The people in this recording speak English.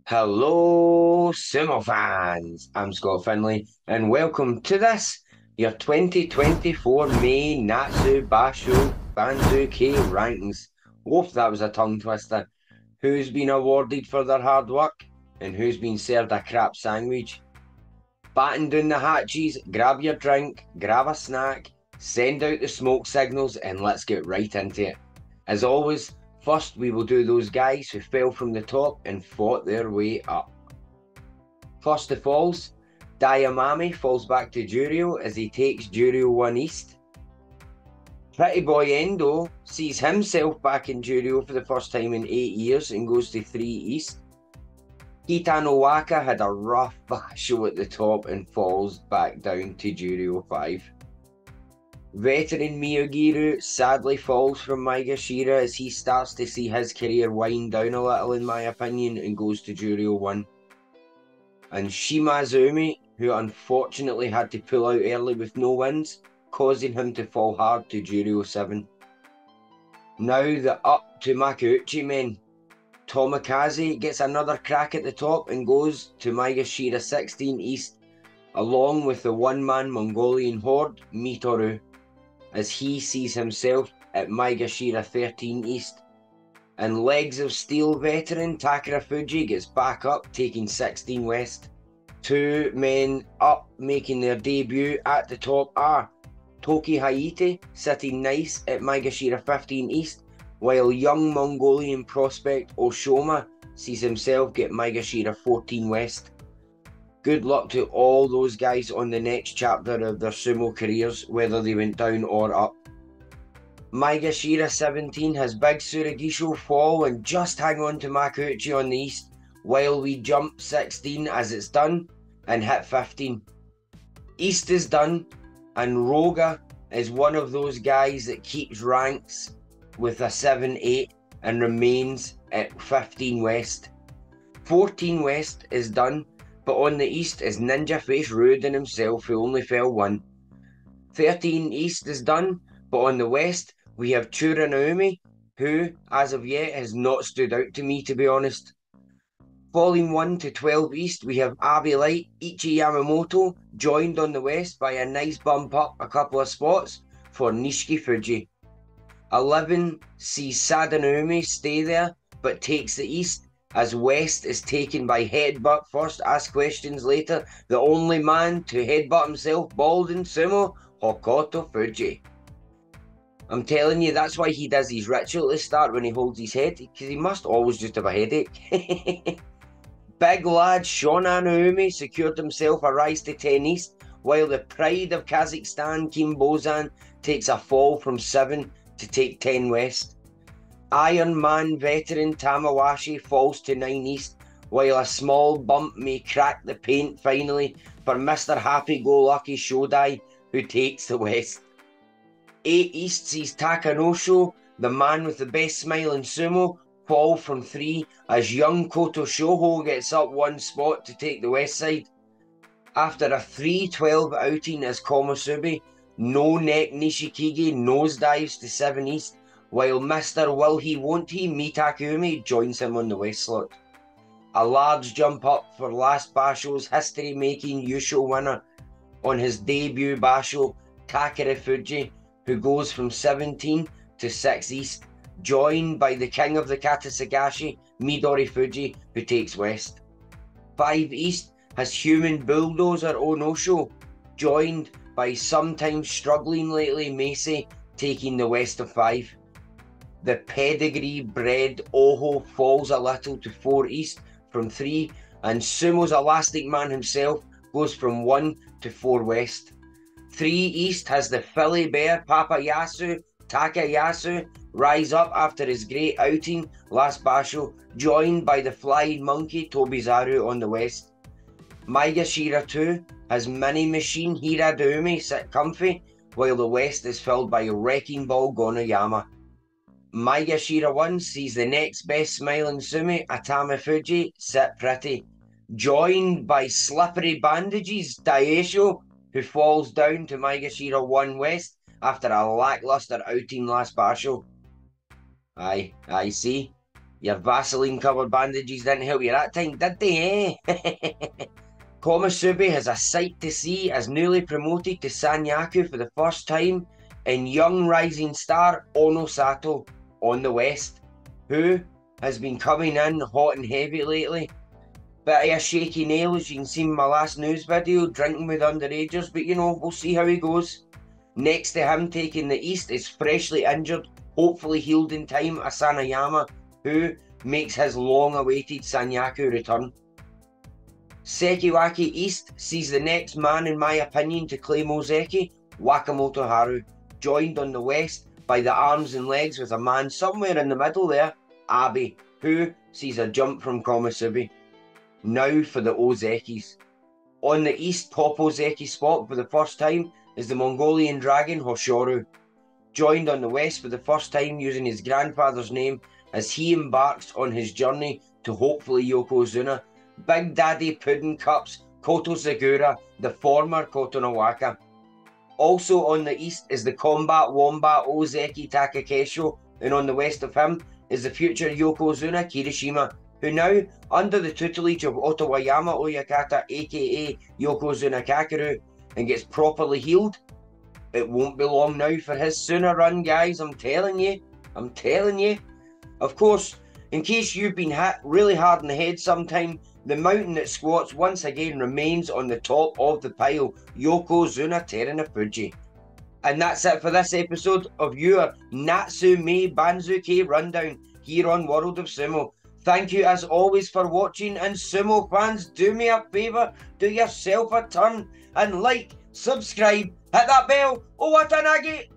Hello, Sumo fans. I'm Scott Finley, and welcome to this, your 2024 May Natsu Banzuke Rankings. Woof, that was a tongue twister. Who's been awarded for their hard work, and who's been served a crap sandwich? Batten down the hatches, grab your drink, grab a snack, send out the smoke signals, and let's get right into it. As always, first we will do those guys who fell from the top and fought their way up. First of falls, Diamami falls back to Juryo as he takes Juryo 1 East. Pretty Boy Endo sees himself back in Juryo for the first time in 8 years and goes to 3 East. Kitano Waka had a rough basho at the top and falls back down to Juryo 5. Veteran Miyogiru sadly falls from Maegashira as he starts to see his career wind down a little in my opinion and goes to Juryo 1. And Shimazumi, who unfortunately had to pull out early with no wins, causing him to fall hard to Juryo 7. Now the up to Makuuchi men. Tomokaze gets another crack at the top and goes to Maegashira 16 East, along with the one-man Mongolian horde, Mitoru, as he sees himself at Maegashira 13 East. And Legs of Steel veteran Takara Fuji gets back up, taking 16 West. Two men up making their debut at the top are Toki Haite sitting nice at Maegashira 15 East, while young Mongolian prospect Oshoma sees himself get Maegashira 14 West. Good luck to all those guys on the next chapter of their sumo careers, whether they went down or up. Maegashira 17 has Big Surigisho fall and just hang on to Makuuchi on the east, while we jump 16 as it's done and hit 15. East is done, and Roga is one of those guys that keeps ranks with a 7-8 and remains at 15 West. 14 West is done, but on the east is Ninja Face Rudin himself, who only fell 1. 13 East is done, but on the west we have Chura Naomi, who as of yet has not stood out to me, to be honest. Falling 1 to 12 East we have Abe Light Ichi Yamamoto, joined on the west by a nice bump up a couple of spots for Nishiki Fuji. 11 sees Sadanaumi stay there, but takes the east, as West is taken by Headbutt first, ask questions later, the only man to headbutt himself bald in sumo, Hokoto Fuji. I'm telling you, that's why he does his ritual at the start when he holds his head, because he must always just have a headache. Big lad Shona Naomi secured himself a rise to 10 East, while the pride of Kazakhstan, Kim Bozan, takes a fall from 7 to take 10 West. Iron Man veteran Tamawashi falls to 9 East, while a small bump may crack the paint finally for Mr. Happy-Go-Lucky Shodai, who takes the West. 8 East sees Takanosho, the man with the best smile in sumo, fall from 3 as young Koto Shoho gets up 1 spot to take the west side. After a 3-12 outing as Komusubi, No Neck Nishikigi nosedives to 7 East, while Mr. Will He Won't He Mitakumi joins him on the west slot. A large jump up for last Basho's history-making Yusho winner on his debut Basho, Takara Fuji, who goes from 17 to 6 East, joined by the king of the Katasagashi, Midori Fuji, who takes west. 5 East has human bulldozer Onosho, joined by sometimes struggling lately Macy, taking the west of 5. The pedigree bred Oho falls a little to 4 East from 3, and Sumo's Elastic Man himself goes from 1 to 4 West. 3 East has the Philly Bear Papayasu Takayasu rise up after his great outing last Basho, joined by the Flying Monkey Tobizaru on the west. Maegashira 2 has Mini Machine Hiradoumi sit comfy, while the west is filled by Wrecking Ball Gonoyama. Maegashira 1 sees the next best smiling Sumi, Atama Fuji, sit pretty, joined by Slippery Bandages Daisho, who falls down to Maegashira 1 West after a lacklustre outing last Basho. I see. Your Vaseline covered bandages didn't help you that time, did they, eh? Komusubi has a sight to see as newly promoted to Sanyaku for the first time in young rising star Ono Sato on the West, who has been coming in hot and heavy lately. Bit of a shaky nail, as you can see in my last news video, drinking with underagers, but you know, we'll see how he goes. Next to him taking the East is freshly injured, hopefully healed in time, Asanayama, who makes his long-awaited Sanyaku return. Sekiwaki East sees the next man, in my opinion, to claim Ozeki, Wakamoto Haru, joined on the West by the arms and legs with a man somewhere in the middle there, Abe, who sees a jump from Komusubi. Now for the Ozekis. On the East top Ozeki spot for the first time is the Mongolian dragon Hoshoru, joined on the West for the first time using his grandfather's name as he embarks on his journey to hopefully Yokozuna. Big Daddy Pudding Cups Koto Segura, the former Kotonowaka. Also on the East is the Combat Wombat Ozeki Takakesho, and on the West of him is the future Yokozuna Kirishima, who now, under the tutelage of Otowayama Oyakata aka Yokozuna Kakeru, and gets properly healed. It won't be long now for his sooner run, guys, I'm telling you. Of course, in case you've been hit really hard in the head sometime, the mountain that squats once again remains on the top of the pile, Yokozuna Terunofuji. And that's it for this episode of your Natsu May Banzuke Rundown here on World of Sumo. Thank you as always for watching, and Sumo fans, do me a favour, do yourself a turn and like, subscribe, hit that bell, Owatanagi!